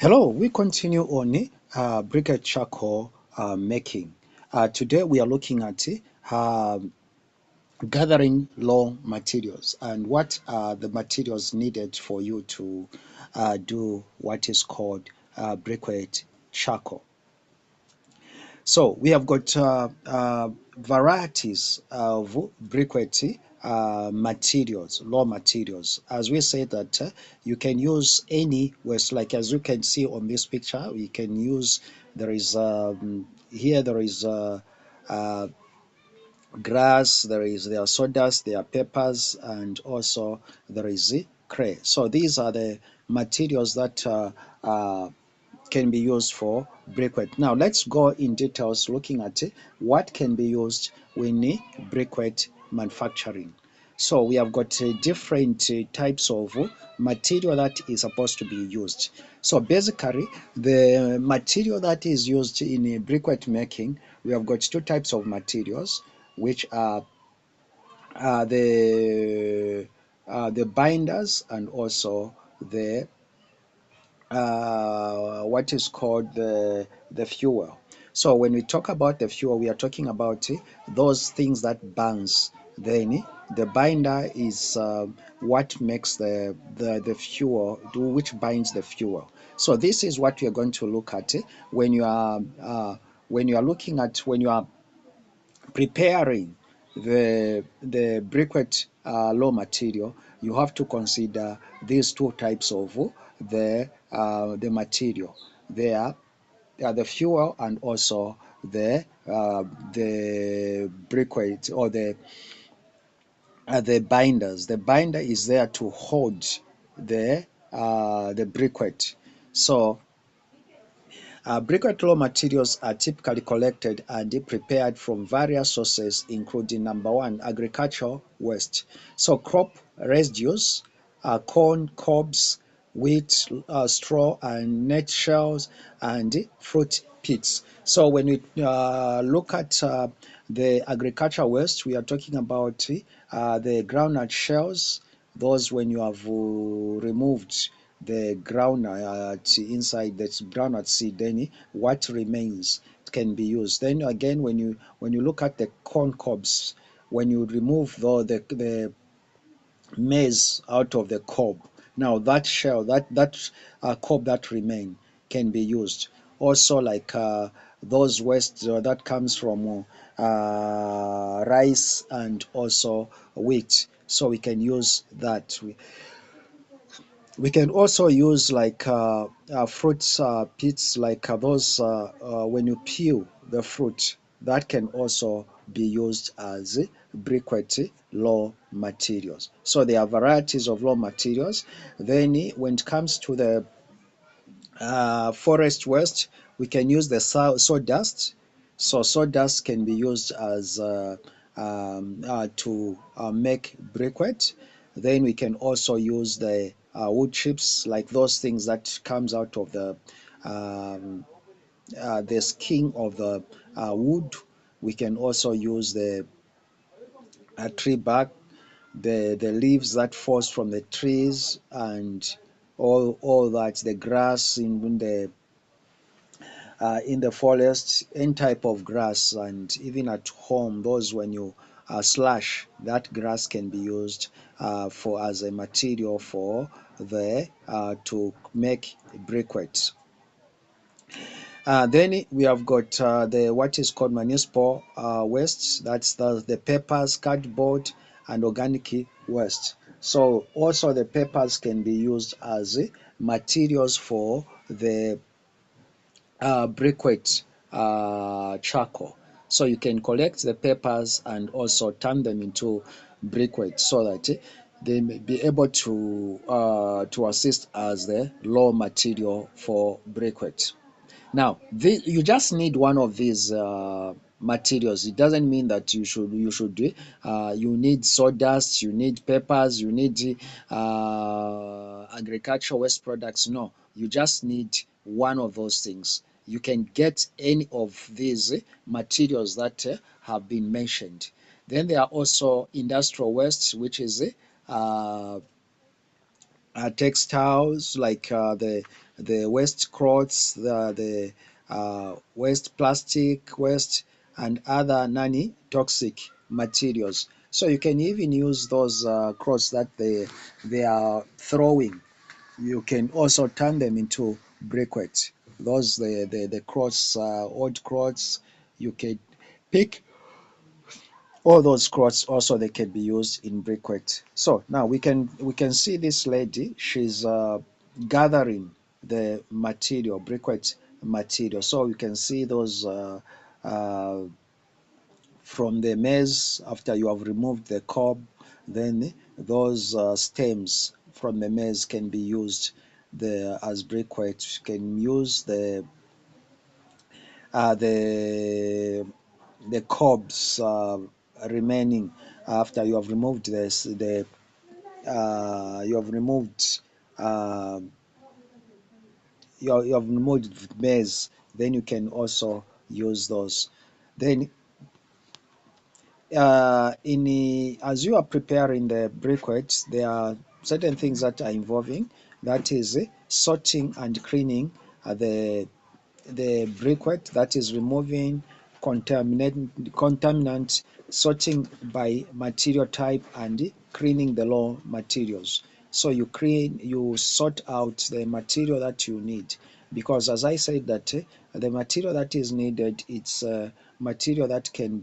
Hello, we continue on briquette charcoal making. Today we are looking at gathering raw materials and what are the materials needed for you to do what is called briquette charcoal. So we have got varieties of briquette materials, raw materials. As we say that you can use any waste, like as you can see on this picture, we can use, there is, here there is grass, there are sawdust, there are peppers, and also there is clay. So these are the materials that can be used for briquette. Now let's go in details looking at what can be used in briquette manufacturing. So we have got different types of material that is supposed to be used. So basically, the material that is used in briquette making, we have got two types of materials, which are the binders and also the what is called the fuel. So when we talk about the fuel, we are talking about those things that burns. Then the binder is what makes the fuel, which binds the fuel. So this is what we are going to look at when you are looking at, when you are preparing the briquette raw material. You have to consider these two types of the material. They are the fuel and also the briquette, or the binders. The binder is there to hold the briquette. So briquette raw materials are typically collected and prepared from various sources, including number one, agricultural waste. So crop residues, corn cobs, wheat, straw, and net shells, and fruit pits. So when we look at the agricultural waste, we are talking about the groundnut shells. Those when you have removed the groundnut inside that groundnut seed, then what remains can be used. Then again, when you look at the corn cobs, when you remove the maize out of the cob, now that shell, that cob that remain can be used. Also, like those waste that comes from rice and also wheat, so we can use that. We can also use like fruit pits, like those when you peel the fruit, that can also be used as briquette raw materials. So there are varieties of raw materials. Then when it comes to the forest waste, we can use the sawdust. So sawdust can be used as to make briquette. Then we can also use the wood chips, like those things that comes out of the skin of the wood. We can also use the tree bark, the leaves that falls from the trees, and all that, the grass in the forest, any type of grass, and even at home, those when you slash, that grass can be used for as a material for the to make briquettes. Then we have got the what is called municipal waste. That's the papers, cardboard, and organic waste. So also the papers can be used as materials for the briquette charcoal. So you can collect the papers and also turn them into briquette, so that they may be able to assist as the raw material for briquette. Now, you just need one of these materials. It doesn't mean that you need sawdust, you need peppers, you need agricultural waste products. No, you just need one of those things. You can get any of these materials that have been mentioned. Then there are also industrial waste, which is textiles, like the waste cloths, the waste plastic waste, and other non-toxic materials. So you can even use those cloths that they are throwing. You can also turn them into briquette. Those the cloths, old cloths, you can pick all those cloths also, they can be used in briquette. So now we can see this lady. She's gathering the material, briquette material. So you can see those uh, from the maize. After you have removed the cob, then those stems from the maize can be used as briquette. You can use the cobs remaining after you have removed this the you have removed uh, you have removed maize, then you can also use those. Then as you are preparing the briquette, there are certain things that are involving, that is sorting and cleaning the briquette, that is removing contaminant, sorting by material type, and cleaning the raw materials. So you sort out the material that you need, because as I said that the material that is needed, it's material that can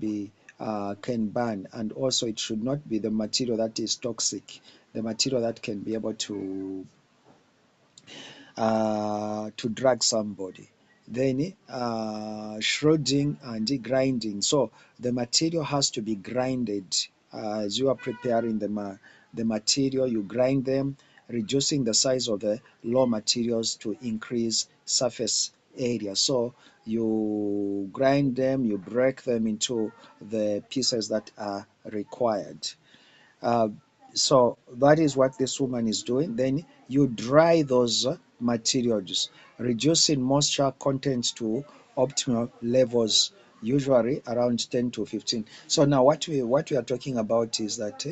burn, and also it should not be the material that is toxic, the material that can be able to drag somebody. Then shredding and grinding. So the material has to be grinded as you are preparing the material. You grind them, reducing the size of the raw materials to increase surface area. So you grind them, you break them into the pieces that are required. Uh, so that is what this woman is doing. Then you dry those materials, reducing moisture content to optimal levels, usually around 10 to 15. So now what we are talking about is that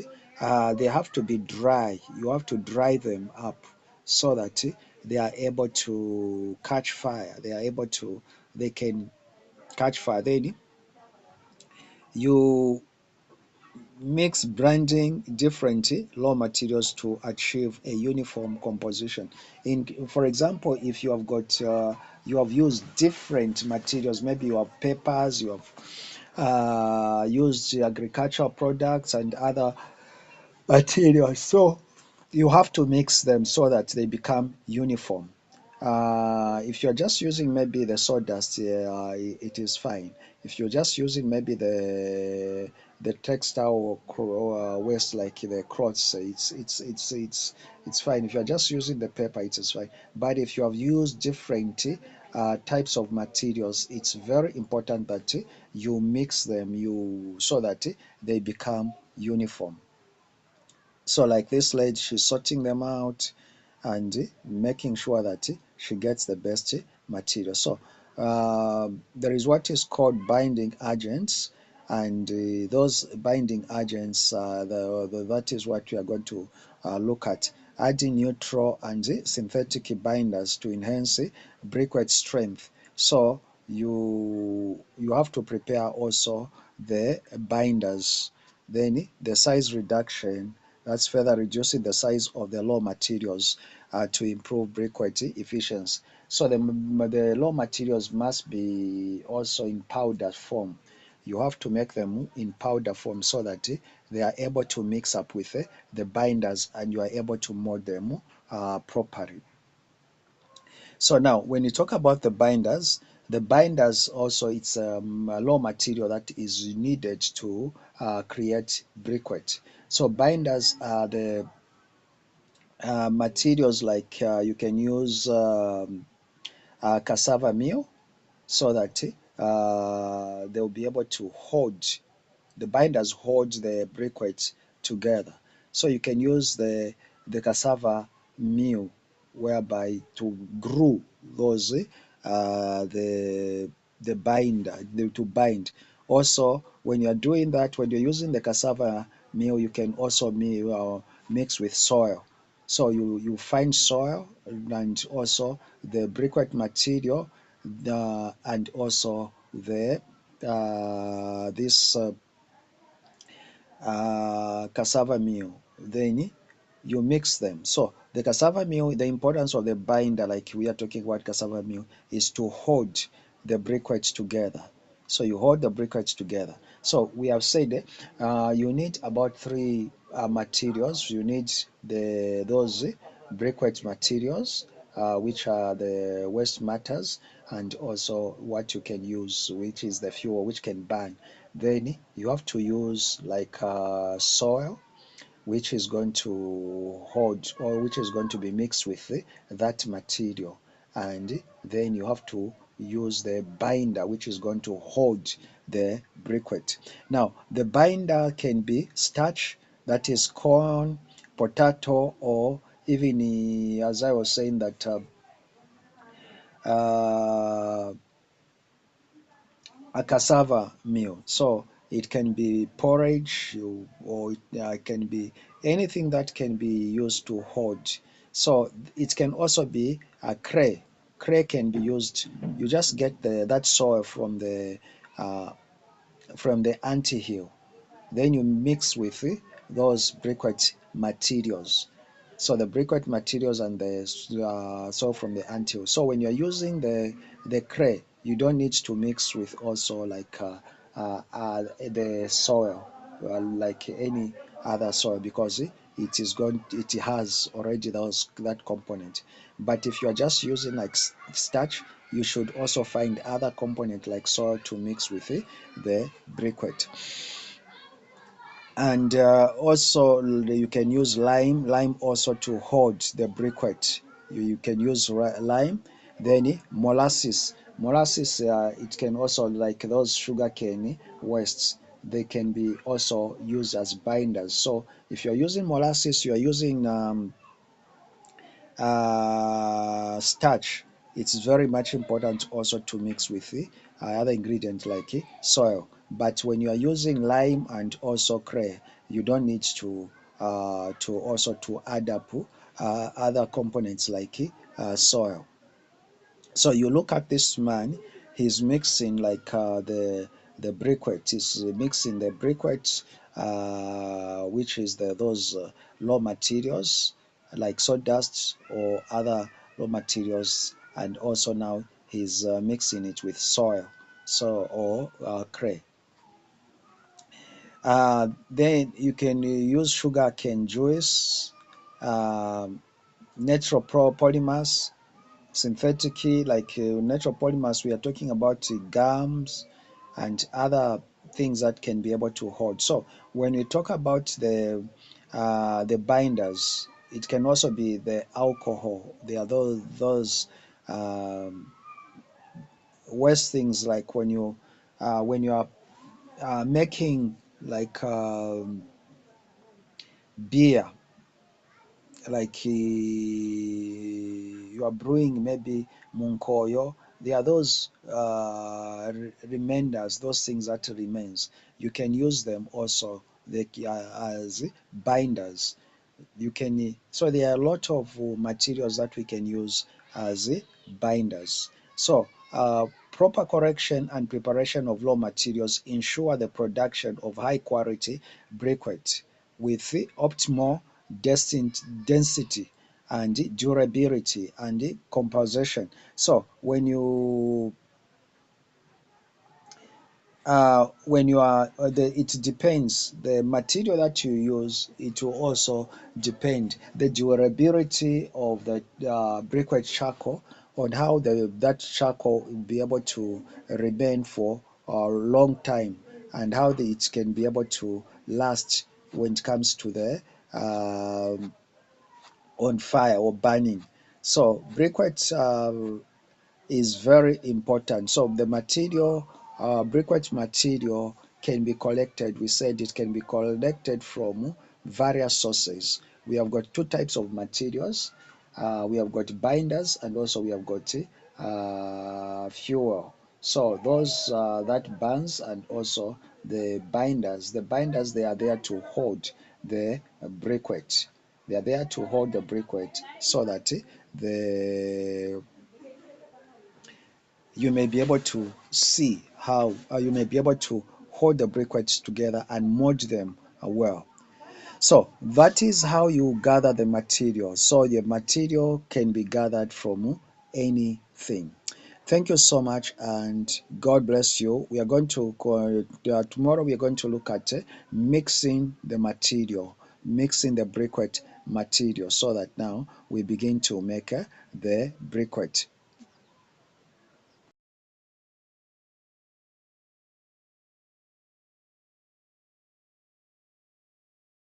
they have to be dry. You have to dry them up so that they are able to catch fire. They can catch fire. Then you mix branding different raw materials to achieve a uniform composition. For example, if you have used different materials, maybe you have papers, you have used agricultural products and other materials. So you have to mix them so that they become uniform. If you're just using maybe the sawdust, it is fine. If you're just using maybe the textile waste like the cloths, it's fine. If you're just using the paper, it is fine. But if you have used different types of materials, it's very important that you mix them so that they become uniform. So like this lady, she's sorting them out and making sure that she gets the best material. So there is what is called binding agents, and those binding agents, that is what we are going to look at. Adding neutral and synthetic binders to enhance briquette strength. So you have to prepare also the binders. Then the size reduction, that's further reducing the size of the raw materials to improve briquette efficiency. So the raw materials must be also in powder form. You have to make them in powder form so that they are able to mix up with the binders, and you are able to mold them properly. So now, when you talk about the binders also, it's a raw material that is needed to create briquette. So binders are the materials like you can use cassava meal, so that they'll be able to hold the binders hold the briquettes together. So you can use the cassava meal, whereby to glue those the binder to bind. Also, when you're doing that, when you're using the cassava meal, you can also mix with soil So you find soil and also the briquette material, and also the this cassava meal. Then you mix them. So the cassava meal, the importance of the binder, like we are talking about cassava meal, is to hold the briquettes together. So you hold the briquettes together. So we have said you need about three materials. You need those briquette materials, which are the waste matters, and also what you can use, which is the fuel, which can burn. Then you have to use like soil, which is going to hold, or which is going to be mixed with that material. And then you have to use the binder, which is going to hold the briquette. Now, the binder can be starch, that is corn, potato, or even, as I was saying, that uh, a cassava meal. So it can be porridge, or it can be anything that can be used to hold. So it can also be a clay. Clay can be used. You just get that soil uh, from the ant-hill. Then you mix with those briquette materials. So the briquette materials and the soil from the anthill. So when you're using the clay, you don't need to mix with also like the soil, like any other soil, because it has already that component. But if you are just using like starch, you should also find other component like soil to mix with the briquette. And also you can use lime also to hold the briquette. You can use lime. Then molasses, it can also, like those sugarcane wastes, they can be also used as binders. So if you're using molasses, you're using starch, it's very much important also to mix with the other ingredients like soil. But when you are using lime and also clay, you don't need to also to add up other components like soil. So you look at this man, he's mixing like the briquette. He's mixing the briquette, which is those raw materials like sawdust or other raw materials, and also now he's mixing it with soil, so or clay. Then you can use sugar cane juice, um, natural polymers, synthetic, like natural polymers. We are talking about gums and other things that can be able to hold. So when we talk about the binders, it can also be the alcohol. There are those um, worst things, like when you are making like beer, like you are brewing maybe munkoyo. There are those remainders, those things that remains. You can use them also like as binders. You can, so there are a lot of materials that we can use as binders. So proper correction and preparation of raw materials ensure the production of high quality briquette with the optimal density and durability and composition. So when you are it depends the material that you use. It will also depend the durability of the briquette charcoal, on how that charcoal will be able to remain for a long time, and how it can be able to last when it comes to the um, on fire or burning. So briquettes is very important. So the material, briquette material can be collected. We said it can be collected from various sources. We have got two types of materials. We have got binders, and also we have got fuel. So those that burns, and also the binders. The binders, they are there to hold the briquette. They are there to hold the briquette so that the you may be able to see how you may be able to hold the briquettes together and mold them well. So that is how you gather the material. So the material can be gathered from anything. Thank you so much, and God bless you. We are going to go, tomorrow we are going to look at mixing the material, mixing the briquette material, so that now we begin to make the briquette.